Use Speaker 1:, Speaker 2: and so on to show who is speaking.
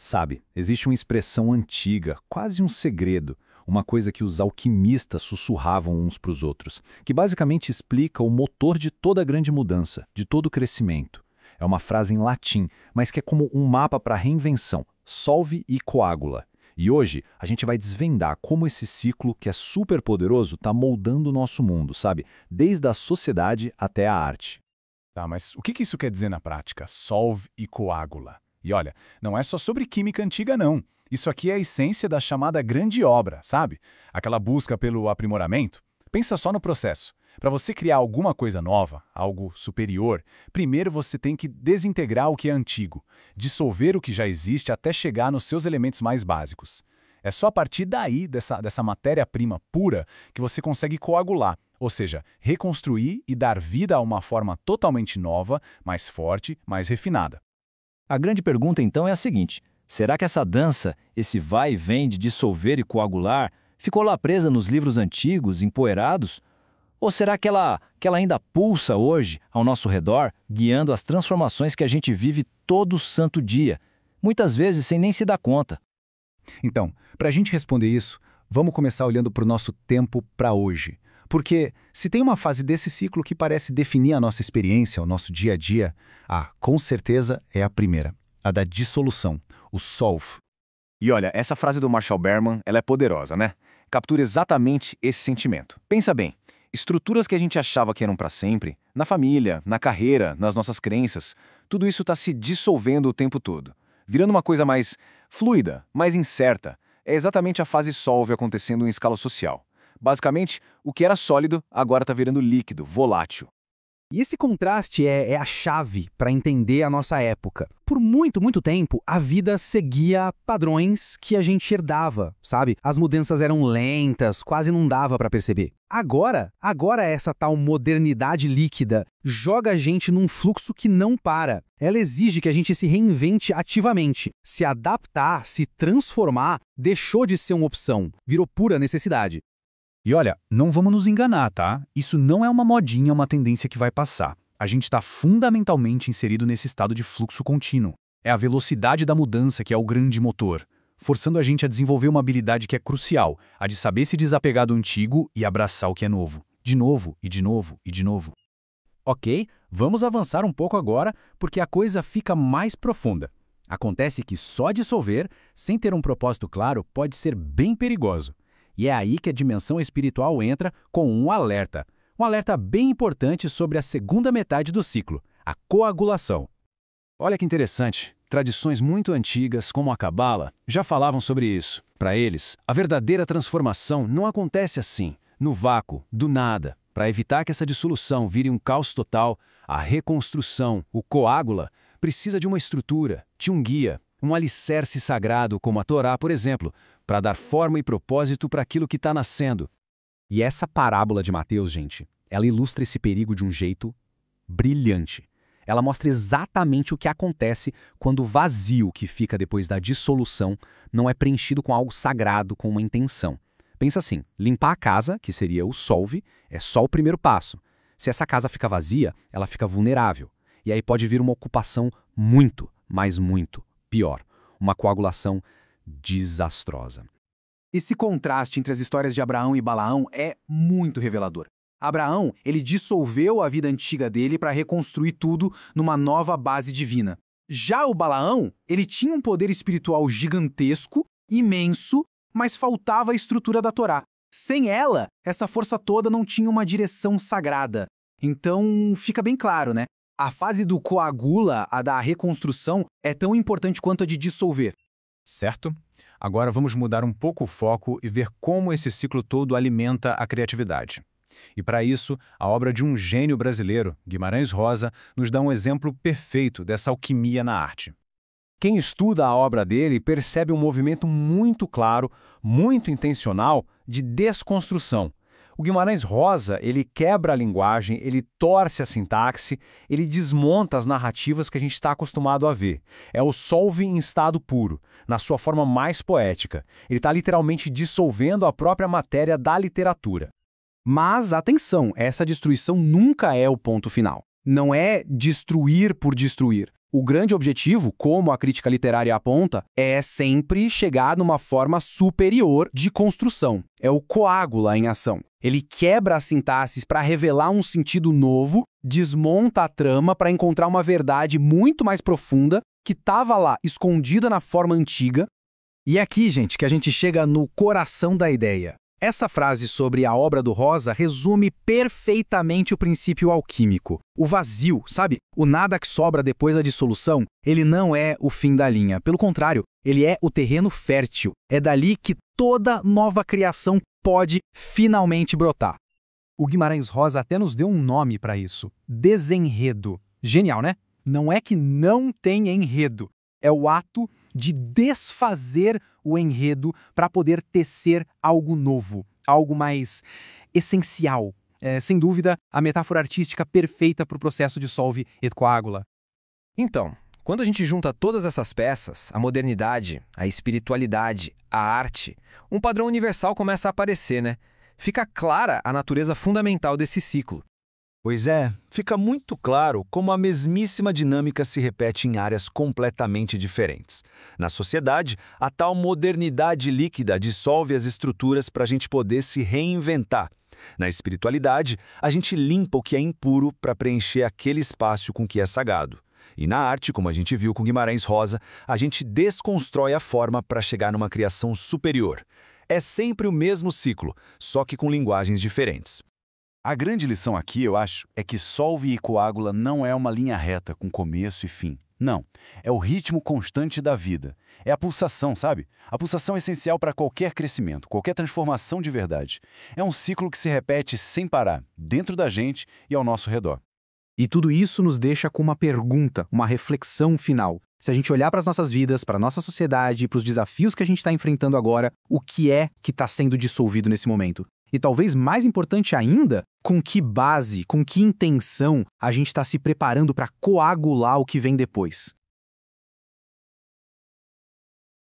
Speaker 1: Sabe, existe uma expressão antiga, quase um segredo, uma coisa que os alquimistas sussurravam uns para os outros, que basicamente explica o motor de toda grande mudança, de todo crescimento. É uma frase em latim, mas que é como um mapa para a reinvenção, solve e coagula. E hoje a gente vai desvendar como esse ciclo, que é super poderoso, está moldando o nosso mundo, sabe? Desde a sociedade até a arte.
Speaker 2: Tá, mas o que isso quer dizer na prática? Solve e coágula. E olha, não é só sobre química antiga, não. Isso aqui é a essência da chamada grande obra, sabe? Aquela busca pelo aprimoramento. Pensa só no processo. Para você criar alguma coisa nova, algo superior, primeiro você tem que desintegrar o que é antigo, dissolver o que já existe até chegar nos seus elementos mais básicos. É só a partir daí, dessa matéria-prima pura, que você consegue coagular, ou seja, reconstruir e dar vida a uma forma totalmente nova, mais forte, mais refinada.
Speaker 3: A grande pergunta, então, é a seguinte: será que essa dança, esse vai e vem de dissolver e coagular, ficou lá presa nos livros antigos, empoeirados? Ou será que ela ainda pulsa hoje ao nosso redor, guiando as transformações que a gente vive todo santo dia, muitas vezes sem nem se dar conta?
Speaker 2: Então, para a gente responder isso, vamos começar olhando para o nosso tempo para hoje. Porque se tem uma fase desse ciclo que parece definir a nossa experiência, o nosso dia a dia, com certeza é a primeira, a da dissolução, o solve.
Speaker 1: E olha, essa frase do Marshall Berman, ela é poderosa, né? Captura exatamente esse sentimento. Pensa bem, estruturas que a gente achava que eram para sempre, na família, na carreira, nas nossas crenças, tudo isso está se dissolvendo o tempo todo, virando uma coisa mais fluida, mais incerta. É exatamente a fase solve acontecendo em escala social. Basicamente, o que era sólido agora está virando líquido, volátil.
Speaker 4: E esse contraste é a chave para entender a nossa época. Por muito, muito tempo, a vida seguia padrões que a gente herdava, sabe? As mudanças eram lentas, quase não dava para perceber. Agora essa tal modernidade líquida joga a gente num fluxo que não para. Ela exige que a gente se reinvente ativamente. Se adaptar, se transformar, deixou de ser uma opção, virou pura necessidade.
Speaker 2: E olha, não vamos nos enganar, tá? Isso não é uma modinha, uma tendência que vai passar. A gente está fundamentalmente inserido nesse estado de fluxo contínuo. É a velocidade da mudança que é o grande motor, forçando a gente a desenvolver uma habilidade que é crucial, a de saber se desapegar do antigo e abraçar o que é novo. De novo, e de novo, e de novo.
Speaker 4: Ok, vamos avançar um pouco agora, porque a coisa fica mais profunda. Acontece que só dissolver, sem ter um propósito claro, pode ser bem perigoso. E é aí que a dimensão espiritual entra com um alerta bem importante sobre a segunda metade do ciclo, a coagulação.
Speaker 1: Olha que interessante, tradições muito antigas, como a Cabala, já falavam sobre isso. Para eles, a verdadeira transformação não acontece assim, no vácuo, do nada. Para evitar que essa dissolução vire um caos total, a reconstrução, o coágula, precisa de uma estrutura, de um guia, um alicerce sagrado como a Torá, por exemplo, para dar forma e propósito para aquilo que está nascendo.
Speaker 4: E essa parábola de Mateus, gente, ela ilustra esse perigo de um jeito brilhante. Ela mostra exatamente o que acontece quando o vazio que fica depois da dissolução não é preenchido com algo sagrado, com uma intenção. Pensa assim, limpar a casa, que seria o solve, é só o primeiro passo. Se essa casa fica vazia, ela fica vulnerável. E aí pode vir uma ocupação muito, mas muito pior. Uma coagulação desastrosa. Esse contraste entre as histórias de Abraão e Balaão é muito revelador. Abraão, ele dissolveu a vida antiga dele para reconstruir tudo numa nova base divina. Já o Balaão, ele tinha um poder espiritual gigantesco, imenso, mas faltava a estrutura da Torá. Sem ela, essa força toda não tinha uma direção sagrada. Então, fica bem claro, né? A fase do coagula, a da reconstrução, é tão importante quanto a de dissolver.
Speaker 2: Certo? Agora vamos mudar um pouco o foco e ver como esse ciclo todo alimenta a criatividade. E para isso, a obra de um gênio brasileiro, Guimarães Rosa, nos dá um exemplo perfeito dessa alquimia na arte.
Speaker 1: Quem estuda a obra dele percebe um movimento muito claro, muito intencional de desconstrução. O Guimarães Rosa, ele quebra a linguagem, ele torce a sintaxe, ele desmonta as narrativas que a gente está acostumado a ver. É o solve em estado puro, na sua forma mais poética. Ele está literalmente dissolvendo a própria matéria da literatura.
Speaker 4: Mas, atenção, essa destruição nunca é o ponto final. Não é destruir por destruir. O grande objetivo, como a crítica literária aponta, é sempre chegar numa forma superior de construção. É o coágula em ação. Ele quebra as sintaxes para revelar um sentido novo, desmonta a trama para encontrar uma verdade muito mais profunda que estava lá, escondida na forma antiga. E é aqui, gente, que a gente chega no coração da ideia. Essa frase sobre a obra do Rosa resume perfeitamente o princípio alquímico. O vazio, sabe? O nada que sobra depois da dissolução, ele não é o fim da linha. Pelo contrário, ele é o terreno fértil. É dali que toda nova criação pode finalmente brotar. O Guimarães Rosa até nos deu um nome para isso: desenredo. Genial, né? Não é que não tem enredo. É o ato de desfazer o enredo para poder tecer algo novo, algo mais essencial. Sem dúvida, a metáfora artística perfeita para o processo de Solve et Coagula.
Speaker 5: Então, quando a gente junta todas essas peças, a modernidade, a espiritualidade, a arte, um padrão universal começa a aparecer, né? Fica clara a natureza fundamental desse ciclo.
Speaker 6: Pois é, fica muito claro como a mesmíssima dinâmica se repete em áreas completamente diferentes. Na sociedade, a tal modernidade líquida dissolve as estruturas para a gente poder se reinventar. Na espiritualidade, a gente limpa o que é impuro para preencher aquele espaço com o que é sagrado. E na arte, como a gente viu com Guimarães Rosa, a gente desconstrói a forma para chegar numa criação superior. É sempre o mesmo ciclo, só que com linguagens diferentes.
Speaker 2: A grande lição aqui, eu acho, é que Solve e Coagula não é uma linha reta com começo e fim. Não, é o ritmo constante da vida. É a pulsação, sabe? A pulsação é essencial para qualquer crescimento, qualquer transformação de verdade. É um ciclo que se repete sem parar, dentro da gente e ao nosso redor.
Speaker 4: E tudo isso nos deixa com uma pergunta, uma reflexão final. Se a gente olhar para as nossas vidas, para a nossa sociedade, para os desafios que a gente está enfrentando agora, o que é que está sendo dissolvido nesse momento? E talvez mais importante ainda, com que base, com que intenção a gente está se preparando para coagular o que vem depois.